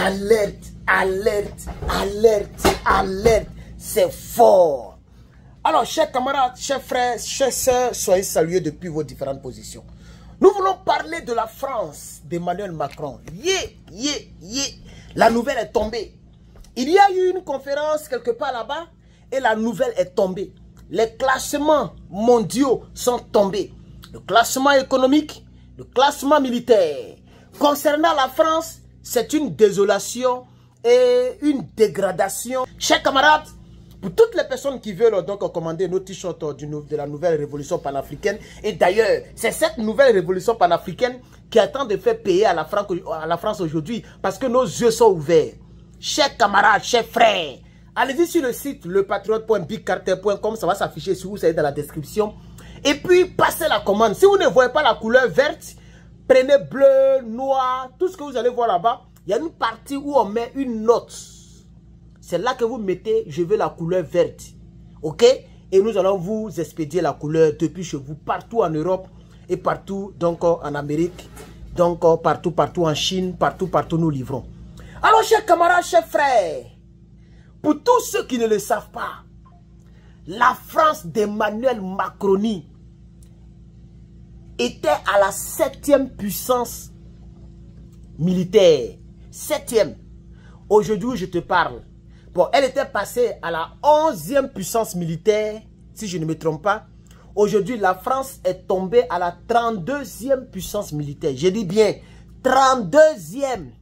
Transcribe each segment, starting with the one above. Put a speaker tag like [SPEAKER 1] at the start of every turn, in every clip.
[SPEAKER 1] alerte, alerte, alerte, alerte. C'est fort. Alors, chers camarades, chers frères, chers sœurs, soyez salués depuis vos différentes positions. Nous voulons parler de la France d'Emmanuel Macron. La nouvelle est tombée. Il y a eu une conférence quelque part là-bas et la nouvelle est tombée. Les classements mondiaux sont tombés. Le classement économique, le classement militaire. Concernant la France, c'est une désolation et une dégradation. Chers camarades, pour toutes les personnes qui veulent donc commander nos t-shirts de la nouvelle révolution panafricaine, et d'ailleurs, c'est cette nouvelle révolution panafricaine qui attend de faire payer à la France aujourd'hui, parce que nos yeux sont ouverts. Chers camarades, chers frères, allez-y sur le site lepatriote.bigcartel.com, ça va s'afficher si vous savez dans la description. Et puis, passez la commande. Si vous ne voyez pas la couleur verte, prenez bleu, noir, tout ce que vous allez voir là-bas. Il y a une partie où on met une note. C'est là que vous mettez, je veux la couleur verte. Ok? Et nous allons vous expédier la couleur depuis chez vous, partout en Europe et partout donc en Amérique. Donc partout en Chine, partout nous livrons. Alors, chers camarades, chers frères, pour tous ceux qui ne le savent pas, la France d'Emmanuel Macron était à la 7e puissance militaire. 7e. Aujourd'hui, je te parle. Bon, elle était passée à la 11e puissance militaire, si je ne me trompe pas. Aujourd'hui, la France est tombée à la 32e puissance militaire. Je dis bien, 32e.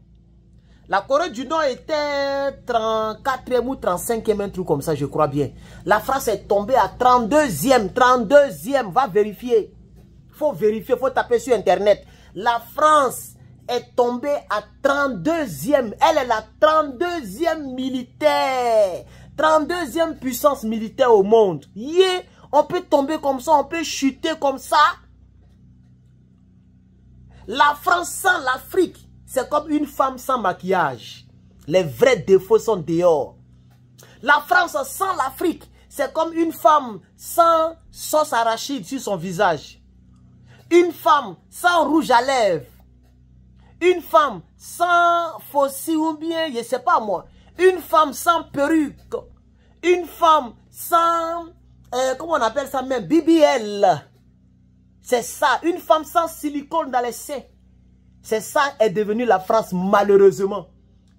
[SPEAKER 1] La Corée du Nord était 34e ou 35e, un truc comme ça, je crois bien. La France est tombée à 32e, 32e, va vérifier. Il faut vérifier, il faut taper sur Internet. La France est tombée à 32e. Elle est la 32e militaire. 32e puissance militaire au monde. On peut tomber comme ça, on peut chuter comme ça. La France sans l'Afrique, c'est comme une femme sans maquillage. Les vrais défauts sont dehors. La France sans l'Afrique, c'est comme une femme sans sauce arachide sur son visage. Une femme sans rouge à lèvres. Une femme sans faucille ou bien, je ne sais pas moi. Une femme sans perruque. Une femme sans, comment on appelle ça même, BBL. C'est ça, une femme sans silicone dans les seins. C'est ça est devenu la France malheureusement.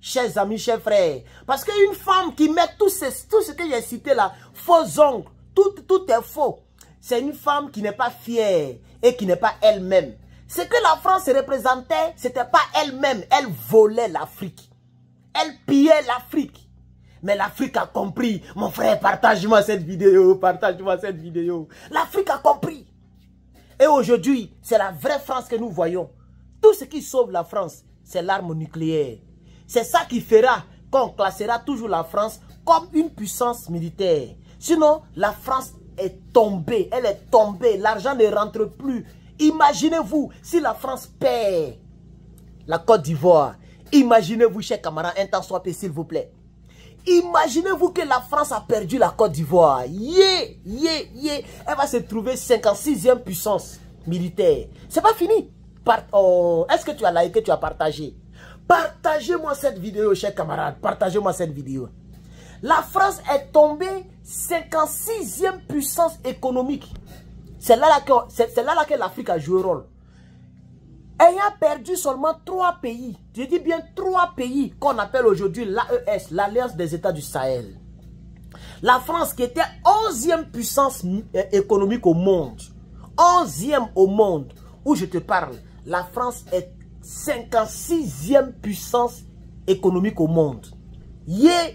[SPEAKER 1] Chers amis, chers frères. Parce qu'une femme qui met tout ce que j'ai cité là, faux ongles, tout est faux. C'est une femme qui n'est pas fière et qui n'est pas elle-même. Ce que la France représentait, ce n'était pas elle-même. Elle volait l'Afrique. Elle pillait l'Afrique. Mais l'Afrique a compris. Mon frère, partage-moi cette vidéo. Partage-moi cette vidéo. L'Afrique a compris. Et aujourd'hui, c'est la vraie France que nous voyons. Tout ce qui sauve la France, c'est l'arme nucléaire. C'est ça qui fera qu'on classera toujours la France comme une puissance militaire. Sinon, la France est tombée. Elle est tombée. L'argent ne rentre plus. Imaginez-vous si la France perd la Côte d'Ivoire. Imaginez-vous, chers camarades, un temps soit peu, s'il vous plaît. Imaginez-vous que la France a perdu la Côte d'Ivoire. Elle va se trouver 56e puissance militaire. C'est pas fini. Est-ce que tu as liké, tu as partagé? Partagez-moi cette vidéo, chers camarades. Partagez-moi cette vidéo. La France est tombée 56e puissance économique. C'est là que l'Afrique a joué rôle. Ayant perdu seulement 3 pays, je dis bien 3 pays qu'on appelle aujourd'hui l'AES, l'Alliance des États du Sahel. La France qui était 11e puissance économique au monde, 11e au monde, où je te parle, la France est 56e puissance économique au monde. Et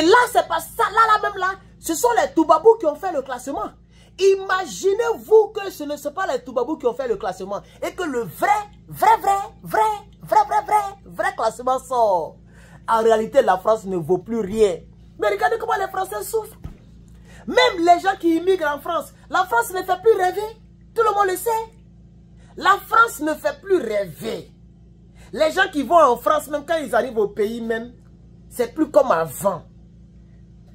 [SPEAKER 1] là, c'est pas ça, là même là, ce sont les Toubabous qui ont fait le classement. Imaginez-vous que ce ne sont pas les Toubabous qui ont fait le classement et que le vrai classement sort. En réalité, la France ne vaut plus rien. Mais regardez comment les Français souffrent. Même les gens qui immigrent en France, la France ne fait plus rêver. Tout le monde le sait. La France ne fait plus rêver. Les gens qui vont en France, même quand ils arrivent au pays même, c'est plus comme avant.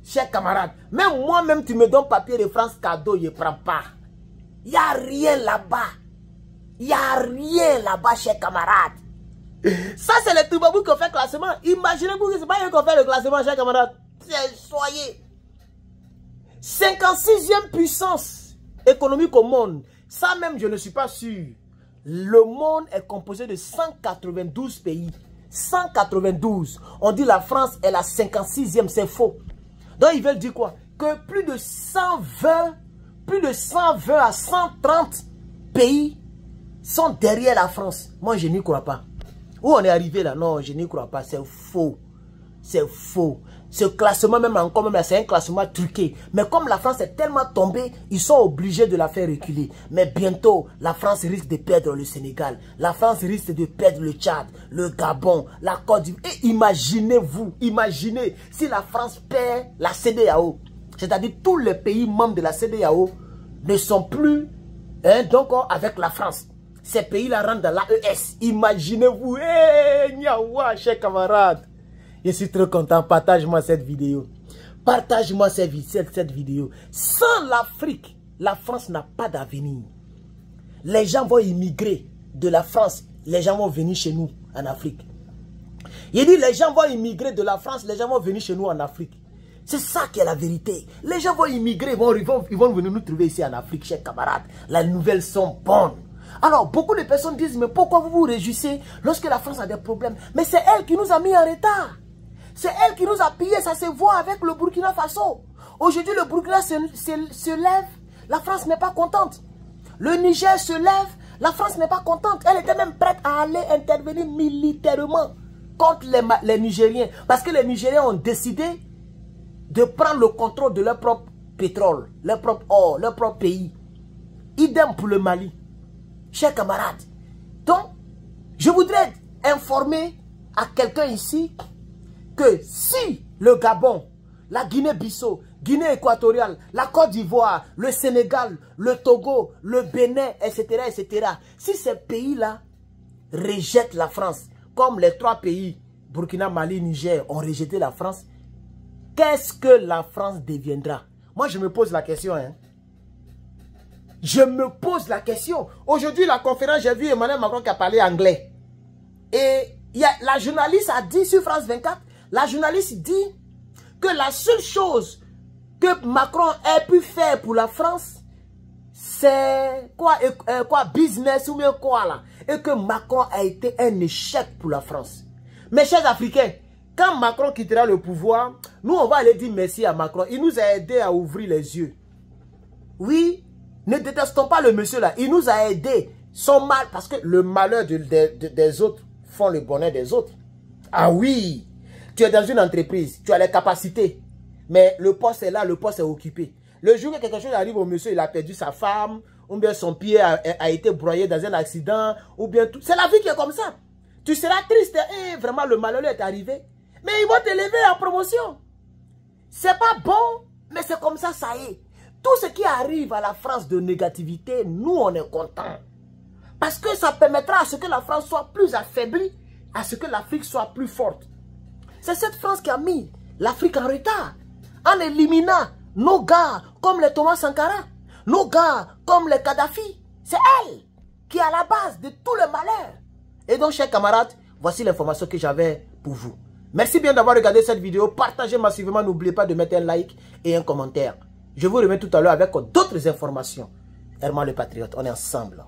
[SPEAKER 1] Chers camarades, même moi-même, tu me donnes papier de France cadeau, je ne prends pas. Il n'y a rien là-bas. Il n'y a rien là-bas, chers camarades. Ça, c'est les Toubabou qui ont fait le classement. Imaginez-vous que ce n'est pas eux qui ont fait le classement, chers camarades. Soyez. 56e puissance économique au monde. Ça même, je ne suis pas sûr. Le monde est composé de 192 pays. 192. On dit la France est la 56e, c'est faux. Donc, ils veulent dire quoi? Que plus de 120 à 130 pays sont derrière la France. Moi, je n'y crois pas. Où on est arrivé là? Non, je n'y crois pas. C'est faux. C'est faux. Ce classement, même encore, c'est un classement truqué. Mais comme la France est tellement tombée, ils sont obligés de la faire reculer. Mais bientôt, la France risque de perdre le Sénégal. La France risque de perdre le Tchad, le Gabon, la Côte d'Ivoire. Et imaginez-vous, imaginez si la France perd la CEDEAO. C'est-à-dire tous les pays membres de la CEDEAO ne sont plus donc avec la France. Ces pays-là rentrent dans l'AES. Imaginez-vous, Nyawa, chers camarades. Je suis très content. Partage-moi cette vidéo. Partage-moi cette vidéo. Sans l'Afrique, la France n'a pas d'avenir. Les gens vont immigrer de la France. Les gens vont venir chez nous en Afrique. Il dit les gens vont immigrer de la France. Les gens vont venir chez nous en Afrique. C'est ça qui est la vérité. Les gens vont immigrer. Ils vont venir nous trouver ici en Afrique, chers camarades. Les nouvelles sont bonnes. Alors, beaucoup de personnes disent, mais pourquoi vous vous réjouissez lorsque la France a des problèmes? Mais c'est elle qui nous a mis en retard. C'est elle qui nous a pillé, ça se voit avec le Burkina Faso. Aujourd'hui, le Burkina se lève, la France n'est pas contente. Le Niger se lève, la France n'est pas contente. Elle était même prête à aller intervenir militairement contre les Nigériens. Parce que les Nigériens ont décidé de prendre le contrôle de leur propre pétrole, leur propre or, leur propre pays. Idem pour le Mali. Chers camarades, donc, je voudrais informer à quelqu'un ici que si le Gabon, la Guinée-Bissau, Guinée équatoriale, la Côte d'Ivoire, le Sénégal, le Togo, le Bénin, etc., si ces pays-là rejettent la France, comme les 3 pays, Burkina, Mali, Niger, ont rejeté la France, qu'est-ce que la France deviendra? Moi, je me pose la question, hein. Je me pose la question. Aujourd'hui, la conférence, j'ai vu Emmanuel Macron qui a parlé anglais. Et la journaliste a dit sur France 24, la journaliste dit que la seule chose que Macron ait pu faire pour la France, c'est quoi, business ou bien quoi là. Et que Macron a été un échec pour la France. Mes chers Africains, quand Macron quittera le pouvoir, nous on va aller dire merci à Macron. Il nous a aidé à ouvrir les yeux. Oui, ne détestons pas le monsieur là. Il nous a aidé. Son mal, parce que le malheur des autres font le bonheur des autres. Ah oui. Tu es dans une entreprise, tu as les capacités, mais le poste est là, le poste est occupé. Le jour que quelque chose arrive au monsieur, il a perdu sa femme, ou bien son pied a été broyé dans un accident, ou bien tout. C'est la vie qui est comme ça. Tu seras triste, et vraiment le malheur est arrivé, mais ils vont t'élever en promotion. C'est pas bon, mais c'est comme ça, ça y est. Tout ce qui arrive à la France de négativité, nous on est contents. Parce que ça permettra à ce que la France soit plus affaiblie, à ce que l'Afrique soit plus forte. C'est cette France qui a mis l'Afrique en retard, en éliminant nos gars comme les Thomas Sankara, nos gars comme les Kadhafi. C'est elle qui est à la base de tout le malheur. Et donc, chers camarades, voici l'information que j'avais pour vous. Merci bien d'avoir regardé cette vidéo. Partagez massivement. N'oubliez pas de mettre un like et un commentaire. Je vous remets tout à l'heure avec d'autres informations. Herman le Patriote, on est ensemble.